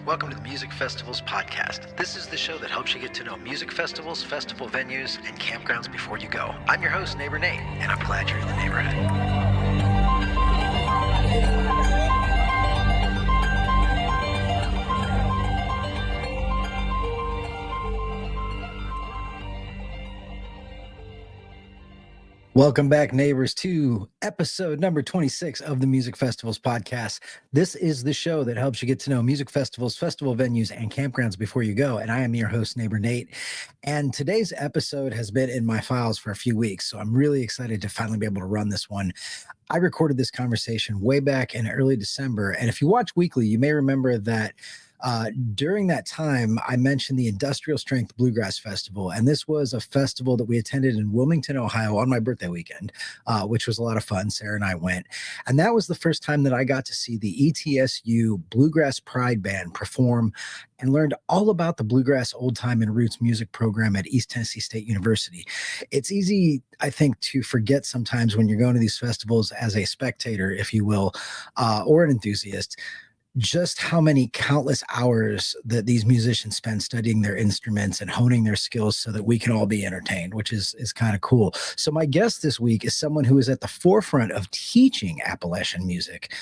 Welcome to the Music Festivals podcast. This is the show that helps you get to know music festivals, festival venues, and campgrounds before you go. I'm your host, Neighbor Nate, and I'm glad you're in the neighborhood. Welcome back, neighbors, to episode number 26 of the Music Festivals podcast. This is the show that helps you get to know music festivals, festival venues, and campgrounds before you go. And I am your host, Neighbor Nate. And today's episode has been in my files for a few weeks, so I'm really excited to finally be able to run this one. I recorded this conversation way back in early December. And if you watch weekly, you may remember that during that time, I mentioned the Industrial Strength Bluegrass Festival, and this was a festival that we attended in Wilmington, Ohio on my birthday weekend, which was a lot of fun. Sarah and I went, and that was the first time that I got to see the ETSU Bluegrass Pride Band perform and learned all about the Bluegrass Old Time and Roots music program at East Tennessee State University. It's easy, I think, to forget sometimes when you're going to these festivals as a spectator, if you will, or an enthusiast, just how many countless hours that these musicians spend studying their instruments and honing their skills so that we can all be entertained, which is kind of cool. So my guest this week is someone who is at the forefront of teaching Appalachian music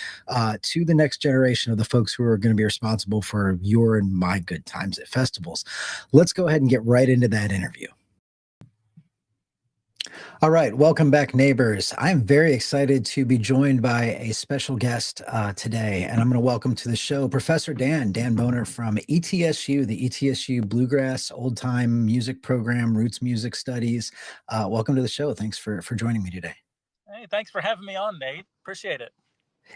to the next generation of the folks who are going to be responsible for your and my good times at festivals. Let's go ahead and get right into that interview. All right. Welcome back, neighbors. I'm very excited to be joined by a special guest today, and I'm going to welcome to the show Professor Dan Boner from ETSU, the ETSU Bluegrass Old Time Music Program, Roots Music Studies. Welcome to the show. Thanks for joining me today. Hey, thanks for having me on, Nate. Appreciate it.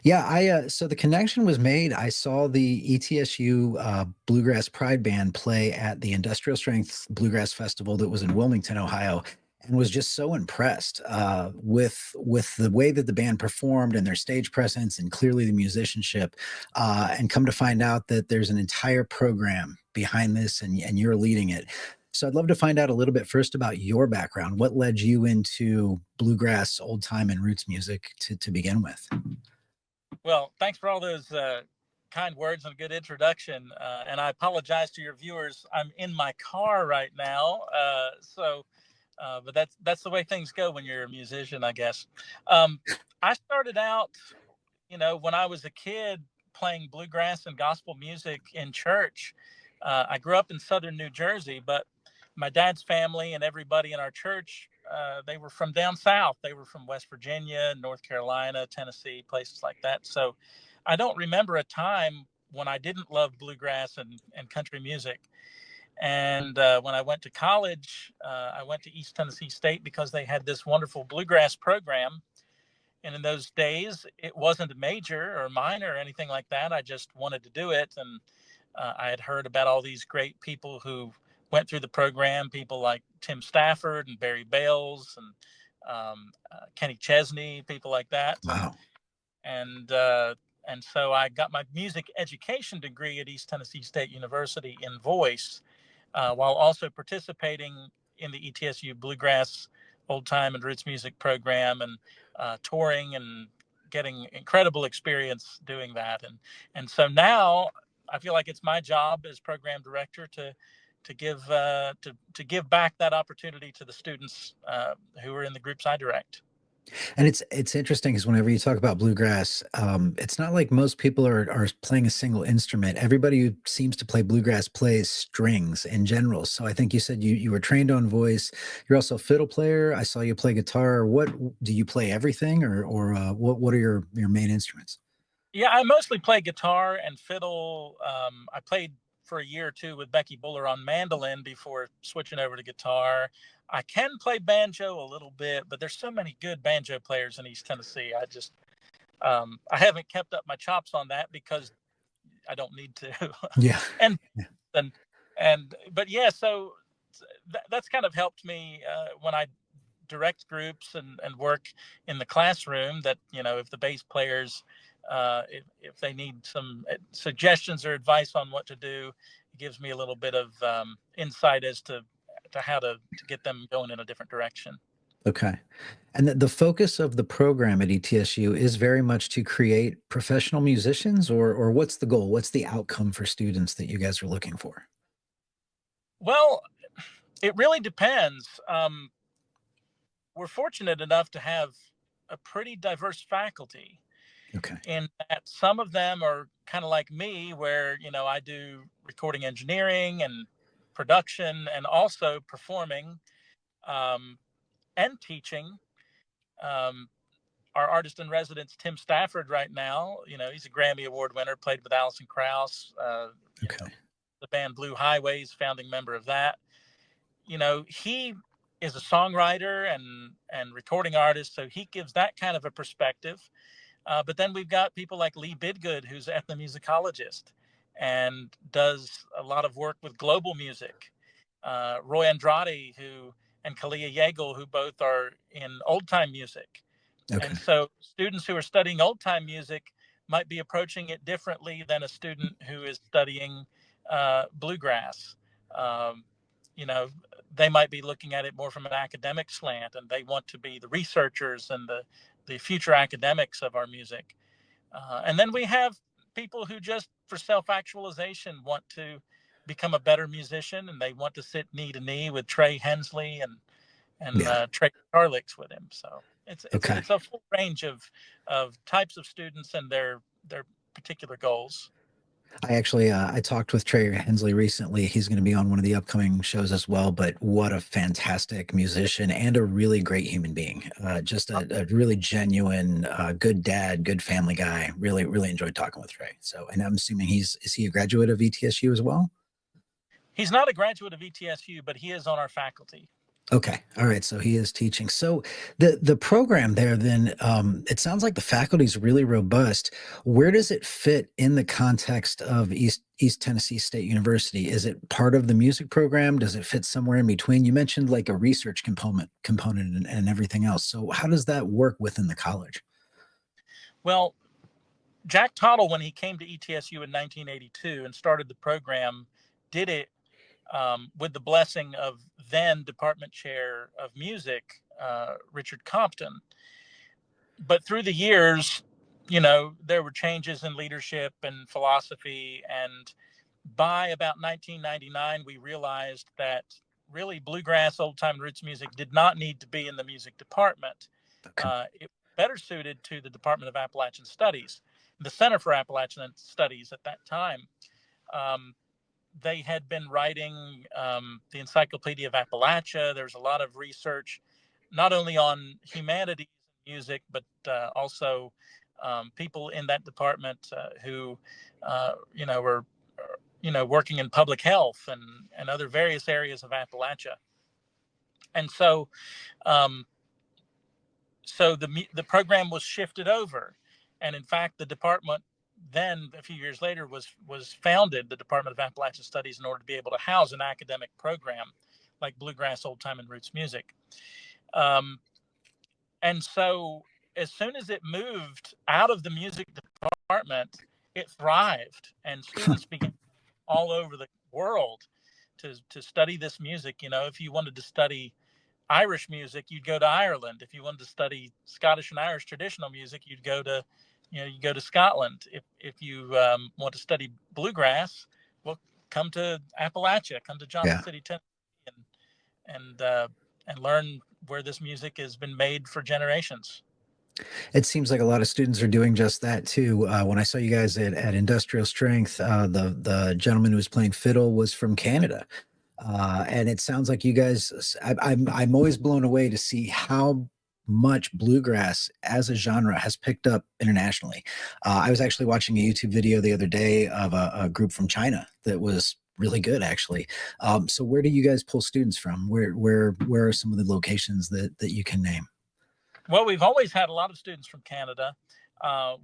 Yeah, so the connection was made. I saw the ETSU Bluegrass Pride Band play at the Industrial Strength Bluegrass Festival that was in Wilmington, Ohio, and was just so impressed with the way that the band performed and their stage presence and clearly the musicianship, and come to find out that there's an entire program behind this and you're leading it. So I'd love to find out a little bit first about your background. What led you into bluegrass, old time, and roots music to begin with? Well, thanks for all those kind words and a good introduction. And I apologize to your viewers. I'm in my car right now, but that's the way things go when you're a musician, I guess. I started out, when I was a kid playing bluegrass and gospel music in church. I grew up in southern New Jersey, but my dad's family and everybody in our church, they were from down south. They were from West Virginia, North Carolina, Tennessee, places like that. So I don't remember a time when I didn't love bluegrass and country music. And when I went to college, I went to East Tennessee State because they had this wonderful bluegrass program. And in those days, it wasn't a major or minor or anything like that. I just wanted to do it. And I had heard about all these great people who went through the program, people like Tim Stafford and Barry Bales and Kenny Chesney, people like that. Wow. And so I got my music education degree at East Tennessee State University in voice, while also participating in the ETSU Bluegrass Old Time and Roots Music Program and touring and getting incredible experience doing that. And so now I feel like it's my job as program director to give back that opportunity to the students who are in the groups I direct. And it's interesting because whenever you talk about bluegrass, it's not like most people are playing a single instrument. Everybody who seems to play bluegrass plays strings in general. So I think you said you were trained on voice. You're also a fiddle player. I saw you play guitar. What do you play, everything, or what are your main instruments? Yeah, I mostly play guitar and fiddle. I played for a year or two with Becky Buller on mandolin before switching over to guitar. I can play banjo a little bit, but there's so many good banjo players in East Tennessee. I haven't kept up my chops on that because I don't need to. Yeah. But yeah, so that's kind of helped me when I direct groups and work in the classroom, that, if the bass players, if they need some suggestions or advice on what to do, it gives me a little bit of insight as to how to get them going in a different direction. Okay. And the focus of the program at ETSU is very much to create professional musicians, or what's the goal? What's the outcome for students that you guys are looking for? Well, it really depends. We're fortunate enough to have a pretty diverse faculty Okay. in that some of them are kind of like me, where, I do recording engineering and production and also performing, um, and teaching. Um, our artist in residence, Tim Stafford, right now, he's a Grammy Award winner, played with Alison Krauss, Okay. the band Blue Highways, founding member of that. He is a songwriter and recording artist, so he gives that kind of a perspective. But then we've got people like Lee Bidgood, who's an ethnomusicologist and does a lot of work with global music. Roy Andrade, and Kalia Yeagle, who both are in old time music. Okay. And so students who are studying old time music might be approaching it differently than a student who is studying bluegrass. Um, you know, they might be looking at it more from an academic slant, and they want to be the researchers and the future academics of our music. And then we have people who just for self-actualization want to become a better musician, and they want to sit knee to knee with Trey Hensley and Yeah. Trey Charlix with him. So Okay. it's a full range of types of students and their particular goals. I actually I talked with Trey Hensley recently. He's going to be on one of the upcoming shows as well. But what a fantastic musician and a really great human being. Just a really genuine, good dad, good family guy. Really, really enjoyed talking with Trey. So, and I'm assuming is he a graduate of ETSU as well? He's not a graduate of ETSU, but he is on our faculty. Okay. All right. So he is teaching. So the program there then it sounds like the faculty is really robust. Where does it fit in the context of East Tennessee State University? Is it part of the music program? Does it fit somewhere in between? You mentioned like a research component and everything else. So how does that work within the college? Well, Jack Tottle, when he came to ETSU in 1982 and started the program, did it with the blessing of then department chair of music, Richard Compton. But through the years, there were changes in leadership and philosophy. And by about 1999, we realized that really bluegrass, old time roots music did not need to be in the music department. Okay. It was better suited to the Department of Appalachian Studies, the Center for Appalachian Studies at that time. Um, they had been writing the Encyclopedia of Appalachia. There's a lot of research, not only on humanities and music, but also people in that department who, were, working in public health and other various areas of Appalachia. And um, so the program was shifted over, and in fact, the department then a few years later was founded, the Department of Appalachian Studies, in order to be able to house an academic program like bluegrass, old time, and roots music. Um, and so as soon as it moved out of the music department, it thrived, and students began all over the world to study this music. If you wanted to study Irish music, you'd go to Ireland. If you wanted to study Scottish and Irish traditional music, you go to Scotland. If you want to study bluegrass, well, come to Appalachia, come to Johnson Yeah. City, Tennessee, and learn where this music has been made for generations. It seems like a lot of students are doing just that too. When I saw you guys at Industrial Strength, the gentleman who was playing fiddle was from Canada. And it sounds like you guys, I'm always blown away to see how much bluegrass as a genre has picked up internationally. I was actually watching a YouTube video the other day of a group from China that was really good, actually. So where do you guys pull students from? Where are some of the locations that you can name? Well, we've always had a lot of students from Canada.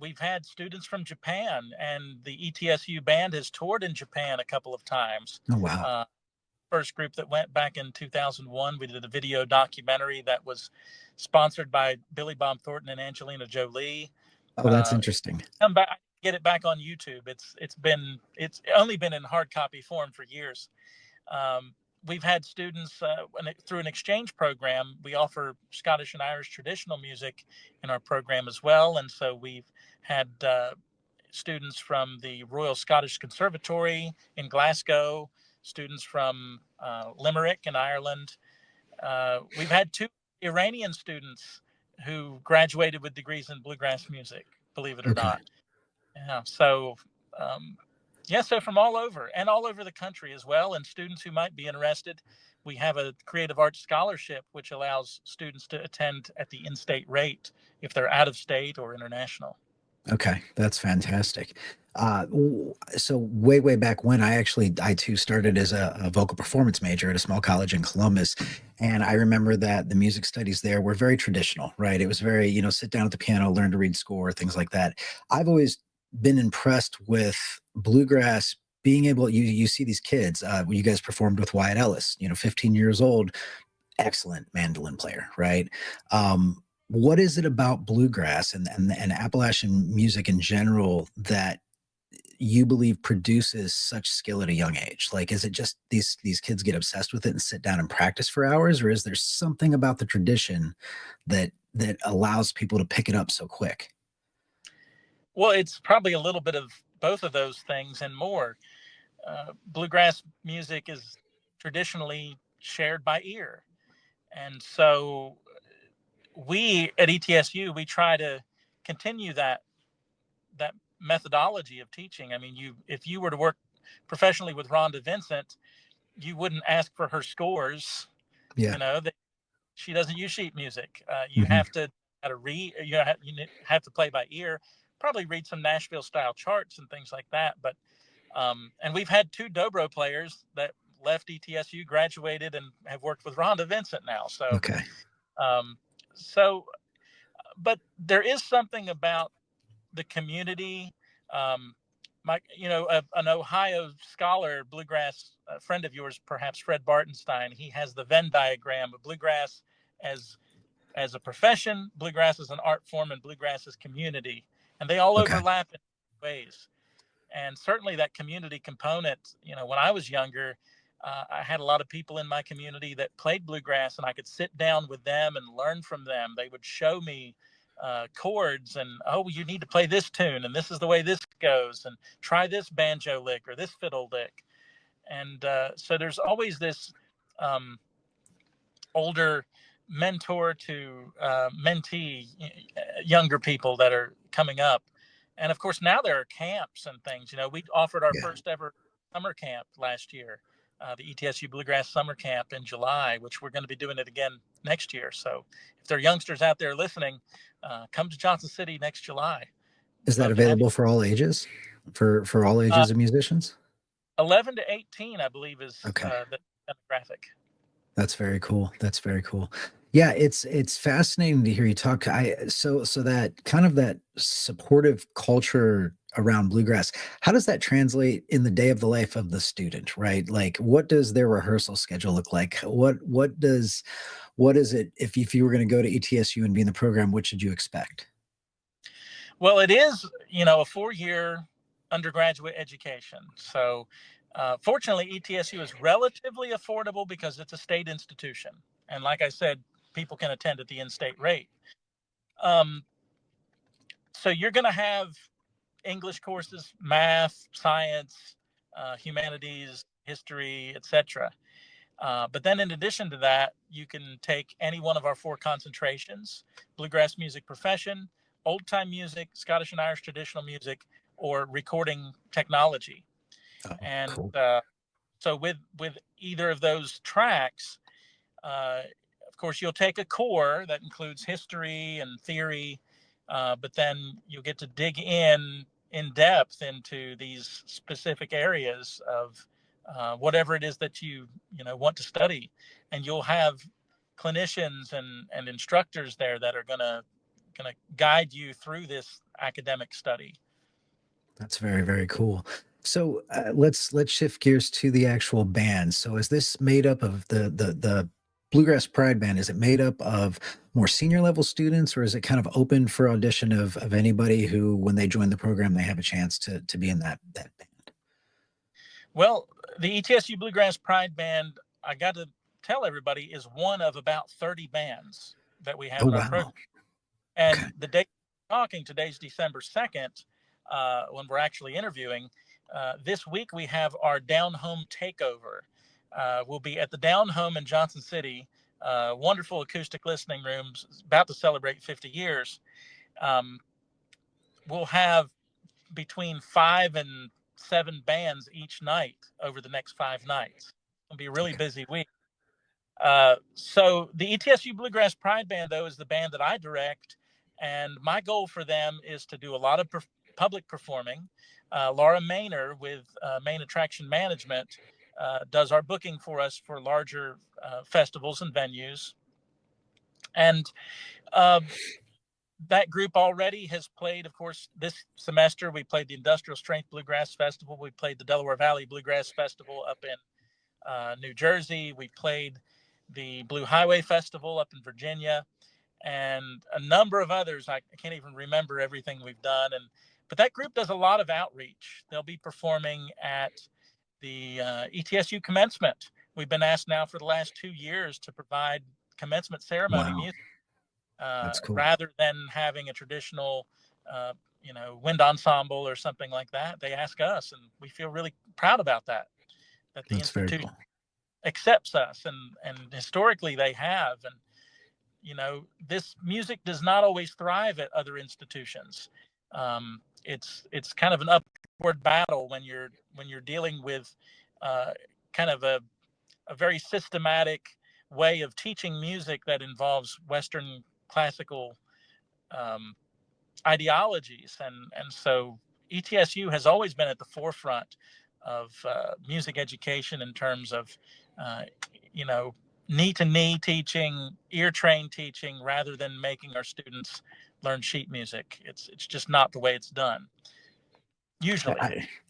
We've had students from Japan, and the ETSU band has toured in Japan a couple of times. Oh, wow. First group that went back in 2001. We did a video documentary that was sponsored by Billy Bob Thornton and Angelina Jolie. Oh, that's interesting. Come back, get it back on YouTube. It's only been in hard copy form for years. we've had students through an exchange program. We offer Scottish and Irish traditional music in our program as well. And so we've had students from the Royal Scottish Conservatory in Glasgow, students from Limerick in Ireland. We've had 2 Iranian students who graduated with degrees in bluegrass music, believe it or Okay. not. Yeah. So, so from all over and all over the country as well. And students who might be interested, we have a creative arts scholarship, which allows students to attend at the in-state rate if they're out of state or international. Okay, that's fantastic. So way back when I too started as a vocal performance major at a small college in Columbus, and I remember that the music studies there were very traditional, right? It was very, sit down at the piano, learn to read score, things like that. I've always been impressed with bluegrass being able. You see these kids. You guys performed with Wyatt Ellis, 15 years old, excellent mandolin player, right? What is it about bluegrass and Appalachian music in general that you believe produces such skill at a young age? Like, is it just these kids get obsessed with it and sit down and practice for hours, or is there something about the tradition that allows people to pick it up so quick? Well, it's probably a little bit of both of those things and more. Bluegrass music is traditionally shared by ear. And so we at ETSU, we try to continue that methodology of teaching. I mean, if you were to work professionally with Rhonda Vincent, you wouldn't ask for her scores. Yeah. That she doesn't use sheet music. You have to read. You have to play by ear. Probably read some Nashville style charts and things like that. But and we've had 2 dobro players that left ETSU, graduated, and have worked with Rhonda Vincent now. So Okay. But there is something about the community. An Ohio scholar, bluegrass, friend of yours, perhaps Fred Bartenstein, he has the Venn diagram of bluegrass as a profession, bluegrass as an art form, and bluegrass as community. And they all overlap in ways. And certainly that community component, when I was younger, I had a lot of people in my community that played bluegrass, and I could sit down with them and learn from them. They would show me chords and, you need to play this tune, and this is the way this goes, and try this banjo lick or this fiddle lick. And so there's always this older mentor to mentee, younger people that are coming up. And of course, now there are camps and things. We offered our first ever summer camp last year, the ETSU Bluegrass Summer Camp in July, which we're going to be doing it again next year. So if there are youngsters out there listening, come to Johnson City next July. Is that available for all ages? For all ages of musicians? 11 to 18, I believe, is the demographic. That's very cool. That's very cool. Yeah, it's fascinating to hear you talk. So that kind of that supportive culture around bluegrass, how does that translate in the day of the life of the student, right? Like, what does their rehearsal schedule look like? What is it if you were going to go to ETSU and be in the program, what should you expect? Well, it is, a 4-year undergraduate education. So fortunately, ETSU is relatively affordable because it's a state institution. And like I said, people can attend at the in-state rate. So you're going to have English courses, math, science, humanities, history, etc. But then in addition to that, you can take any one of our 4 concentrations: bluegrass music profession, old time music, Scottish and Irish traditional music, or recording technology. And cool. So with either of those tracks, of course, you'll take a core that includes history and theory, but then you'll get to dig in depth into these specific areas of whatever it is that you want to study, and you'll have clinicians and instructors there that are going to guide you through this academic study. That's very, very cool. So let's shift gears to the actual band. So is this made up of the Bluegrass Pride Band? Is it made up of more senior level students, or is it kind of open for audition of anybody who, when they join the program, they have a chance to be in that band? Well, the ETSU Bluegrass Pride Band I got to tell everybody, is one of about 30 bands that we have Oh, in our wow. program. And Okay. the day we're talking, today's December 2nd, when we're actually interviewing. This week we have our Down Home takeover. We'll be at the Down Home in Johnson City, wonderful acoustic listening rooms, about to celebrate 50 years. We'll have between 5 and 7 bands each night over the next 5 nights. It'll be a really busy week. So the ETSU Bluegrass Pride Band, though, is the band that I direct, and my goal for them is to do a lot of public performing. Laura Maynor with Main Attraction Management does our booking for us for larger festivals and venues. And that group already has played, of course, this semester. We played the Industrial Strength Bluegrass Festival. We played the Delaware Valley Bluegrass Festival up in New Jersey. We played the Blue Highway Festival up in Virginia, and a number of others. I can't even remember everything we've done. But that group does a lot of outreach. They'll be performing at the ETSU Commencement. We've been asked now for the last 2 years to provide commencement ceremony music. That's cool. Rather than having a traditional, wind ensemble or something like that. They ask us, and we feel really proud about that the That's very institution cool. accepts us, and historically they have. And this music does not always thrive at other institutions. It's kind of an upward battle when you're dealing with kind of a very systematic way of teaching music that involves Western classical ideologies, and so ETSU has always been at the forefront of music education in terms of knee-to-knee teaching, ear-trained teaching, rather than making our students learn sheet music. It's just not the way it's done usually.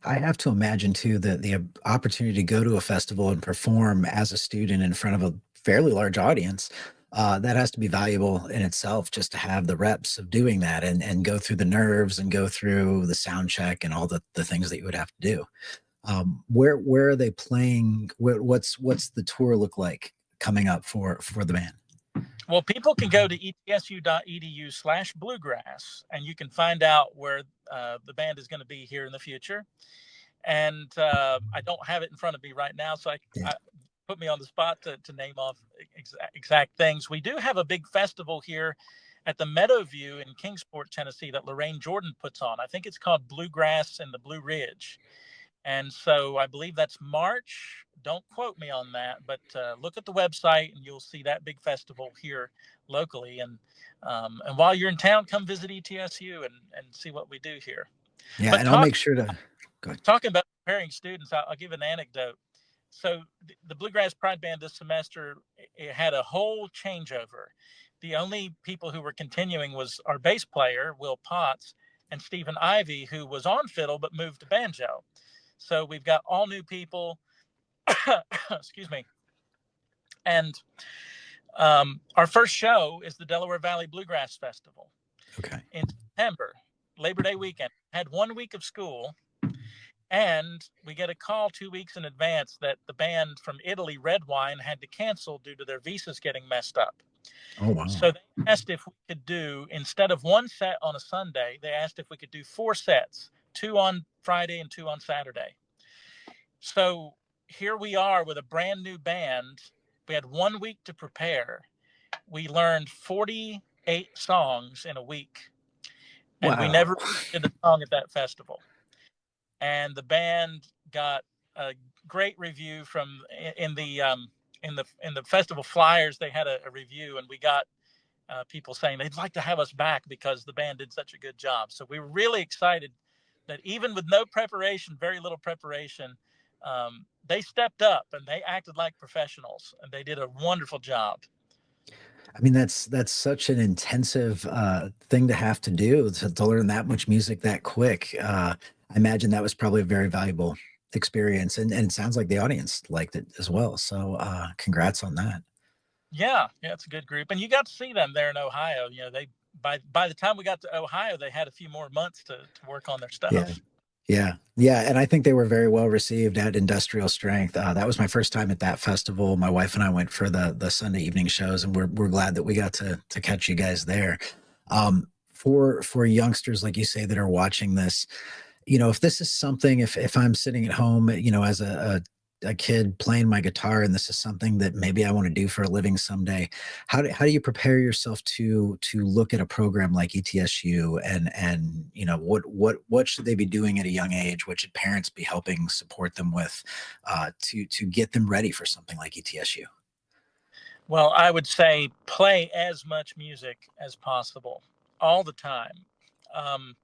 I have to imagine too that the opportunity to go to a festival and perform as a student in front of a fairly large audience, that has to be valuable in itself, just to have the reps of doing that and go through the nerves and go through the sound check and all the things that you would have to do. Where are they playing? What's the tour look like coming up for the band? Well, people can go to etsu.edu/bluegrass, and you can find out where the band is going to be here in the future. And I don't have it in front of me right now, so I put me on the spot to name off exact things. We do have a big festival here at the Meadowview in Kingsport, Tennessee, that Lorraine Jordan puts on. I think it's called Bluegrass in the Blue Ridge. And so I believe that's March. Don't quote me on that, but look at the website and you'll see that big festival here locally. And while you're in town, come visit ETSU and see what we do here. Yeah, but I'll make sure to go ahead. Talking about preparing students, I'll give an anecdote. So the Bluegrass Pride Band this semester, it had a whole changeover. The only people who were continuing was our bass player, Will Potts, and Stephen Ivey, who was on fiddle but moved to banjo. So we've got all new people. Excuse me. And our first show is the Delaware Valley Bluegrass Festival. Okay. In September, Labor Day weekend. Had 1 week of school, and we get a call 2 weeks in advance that the band from Italy, Red Wine, had to cancel due to their visas getting messed up. Oh, wow. So they asked if we could do, instead of 1 set on a Sunday, they asked if we could do 4 sets, 2 on Friday and 2 on Saturday. So here we are with a brand new band. We had 1 week to prepare. We learned 48 songs in a week. And we never did a song at that festival. And the band got a great review from in the festival flyers. They had a review, and we got people saying they'd like to have us back because the band did such a good job. So we were really excited that even with no preparation, very little preparation, they stepped up and they acted like professionals, and they did a wonderful job. I mean, that's such an intensive thing to have to do, to learn that much music that quick. I imagine that was probably a very valuable experience, and it sounds like the audience liked it as well. So congrats on that. Yeah, it's a good group, and you got to see them there in Ohio. They by the time we got to Ohio, they had a few more months to work on their stuff. Yeah. Yeah. And I think they were very well received at Industrial Strength. That was my first time at that festival. My wife and I went for the Sunday evening shows, and we're glad that we got to catch you guys there. For youngsters, like you say, that are watching this, if this is something, if I'm sitting at home, as a kid playing my guitar, and this is something that maybe I want to do for a living someday, how do you prepare yourself to look at a program like ETSU, and what should they be doing at a young age? What should parents be helping support them with, to get them ready for something like ETSU? Well, I would say play as much music as possible all the time. Um,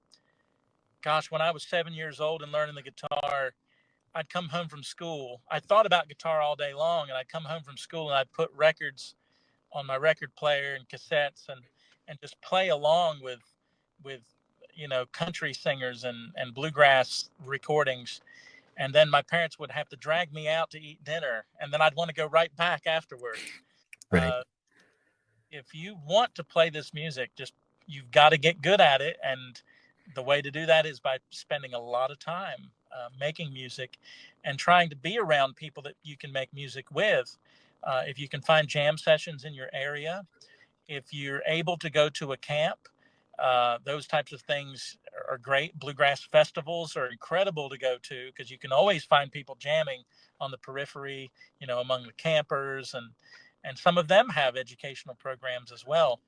Gosh, when I was 7 years old and learning the guitar, I'd come home from school. I thought about guitar all day long, and I'd come home from school and I'd put records on my record player and cassettes, and just play along with country singers and bluegrass recordings. And then my parents would have to drag me out to eat dinner, and then I'd want to go right back afterwards. Right. Uh, if you want to play this music, just you've got to get good at it, and the way to do that is by spending a lot of time making music and trying to be around people that you can make music with. If you can find jam sessions in your area, if you're able to go to a camp, those types of things are great. Bluegrass festivals are incredible to go to, because you can always find people jamming on the periphery, among the campers, and some of them have educational programs as well.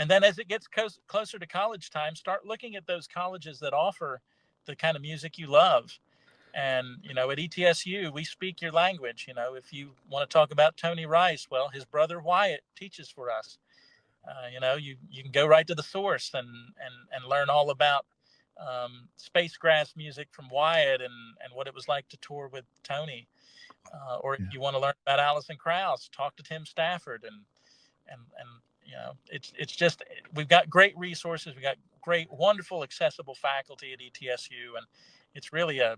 And then as it gets closer to college time, start looking at those colleges that offer the kind of music you love. And, at ETSU, we speak your language. If you want to talk about Tony Rice, well, his brother Wyatt teaches for us. You can go right to the source and learn all about space grass music from Wyatt, and what it was like to tour with Tony. Or if Yeah. you want to learn about Alison Krauss, talk to Tim Stafford, and it's just, we've got great resources. We got great, wonderful, accessible faculty at ETSU, and it's really a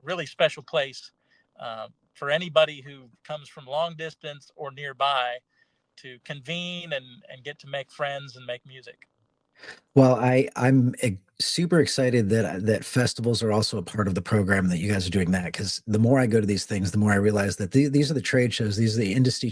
really special place for anybody who comes from long distance or nearby to convene and get to make friends and make music. Well, I'm super excited that festivals are also a part of the program, that you guys are doing that, because the more I go to these things, the more I realize that these are the trade shows. These are the industry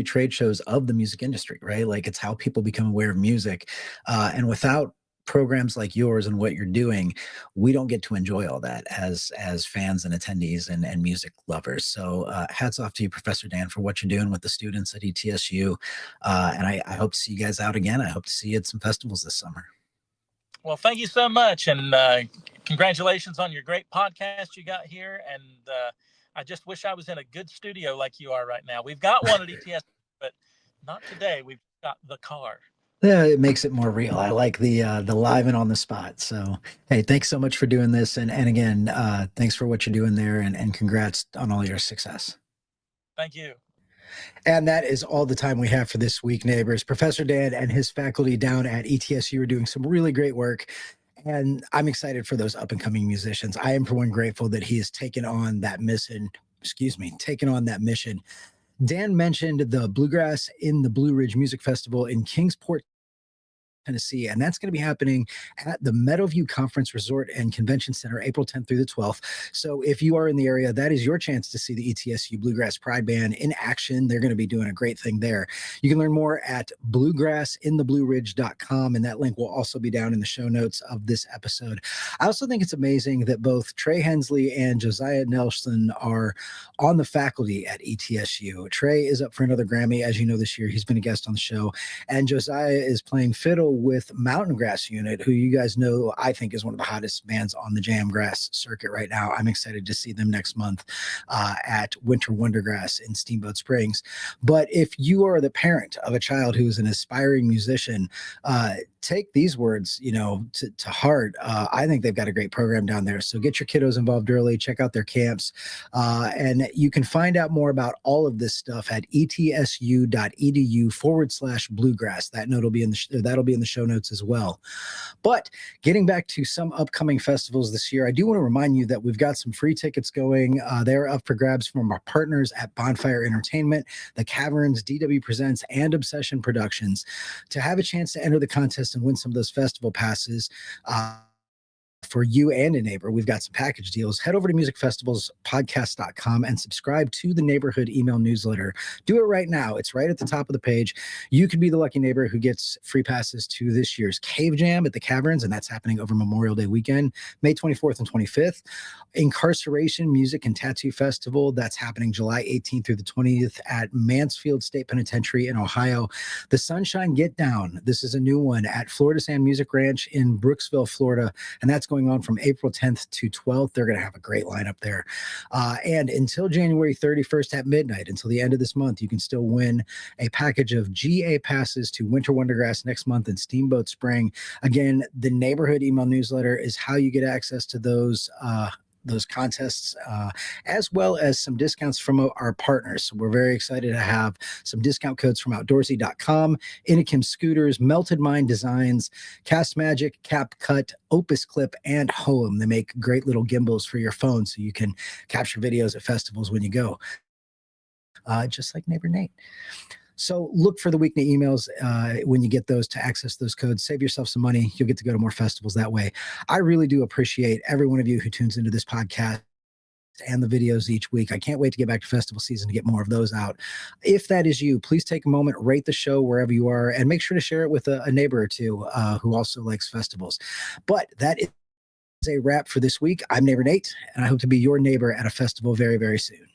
trade shows of the music industry, right? Like, it's how people become aware of music, and without programs like yours and what you're doing, we don't get to enjoy all that as fans and attendees and music lovers. So, hats off to you, Professor Dan, for what you're doing with the students at ETSU. And I hope to see you guys out again. I hope to see you at some festivals this summer. Well, thank you so much, and congratulations on your great podcast you got here. And I just wish I was in a good studio like you are right now. We've got one at ETS, but not today. We've got the car. Yeah, it makes it more real. I like the live and on the spot. So, hey, thanks so much for doing this, and again, thanks for what you're doing there, and congrats on all your success. Thank you. And that is all the time we have for this week, neighbors. Professor Dan and his faculty down at ETSU are doing some really great work, and I'm excited for those up and coming musicians. I am, for one, grateful that he has taken on that mission. Excuse me, taken on that mission. Dan mentioned the Bluegrass in the Blue Ridge Music Festival in Kingsport, Tennessee, and that's going to be happening at the Meadowview Conference Resort and Convention Center, April 10th through the 12th. So if you are in the area, that is your chance to see the ETSU Bluegrass Pride Band in action. They're going to be doing a great thing there. You can learn more at bluegrassintheblueridge.com, and that link will also be down in the show notes of this episode. I also think it's amazing that both Trey Hensley and Josiah Nelson are on the faculty at ETSU. Trey is up for another Grammy, as you know, this year. He's been a guest on the show, and Josiah is playing fiddle with Mountain Grass Unit, who you guys know I think is one of the hottest bands on the jam grass circuit right now. I'm excited to see them next month at Winter Wondergrass in Steamboat Springs. But if you are the parent of a child who is an aspiring musician, take these words, to heart. I think they've got a great program down there. So get your kiddos involved early. Check out their camps, and you can find out more about all of this stuff at etsu.edu/bluegrass. That note will be that'll be in the show notes as well. But getting back to some upcoming festivals this year, I do want to remind you that we've got some free tickets going. They're up for grabs from our partners at Bonfire Entertainment, The Caverns, DW Presents, and Obsession Productions. To have a chance to enter the contest and win some of those festival passes, for you and a neighbor, we've got some package deals. Head over to musicfestivalspodcast.com and subscribe to the neighborhood email newsletter. Do it right now. It's right at the top of the page. You could be the lucky neighbor who gets free passes to this year's Cave Jam at the Caverns, and that's happening over Memorial Day weekend, May 24th and 25th. Incarceration Music and Tattoo Festival, that's happening July 18th through the 20th at Mansfield State Penitentiary in Ohio. The Sunshine Get Down, this is a new one at Florida Sand Music Ranch in Brooksville, Florida, and that's going on from April 10th to 12th. They're going to have a great lineup there. And until January 31st at midnight, until the end of this month, you can still win a package of GA passes to Winter Wondergrass next month and Steamboat Spring. Again, the neighborhood email newsletter is how you get access to those contests, as well as some discounts from our partners. So we're very excited to have some discount codes from outdoorsy.com, Inikim Scooters, Melted Mind Designs, Cast Magic, CapCut, Opus Clip, and Hoem. They make great little gimbals for your phone so you can capture videos at festivals when you go, just like neighbor Nate. So look for the weekly emails when you get those to access those codes. Save yourself some money. You'll get to go to more festivals that way. I really do appreciate every one of you who tunes into this podcast and the videos each week. I can't wait to get back to festival season to get more of those out. If that is you, please take a moment, rate the show wherever you are, and make sure to share it with a neighbor or two who also likes festivals. But that is a wrap for this week. I'm Neighbor Nate, and I hope to be your neighbor at a festival very, very soon.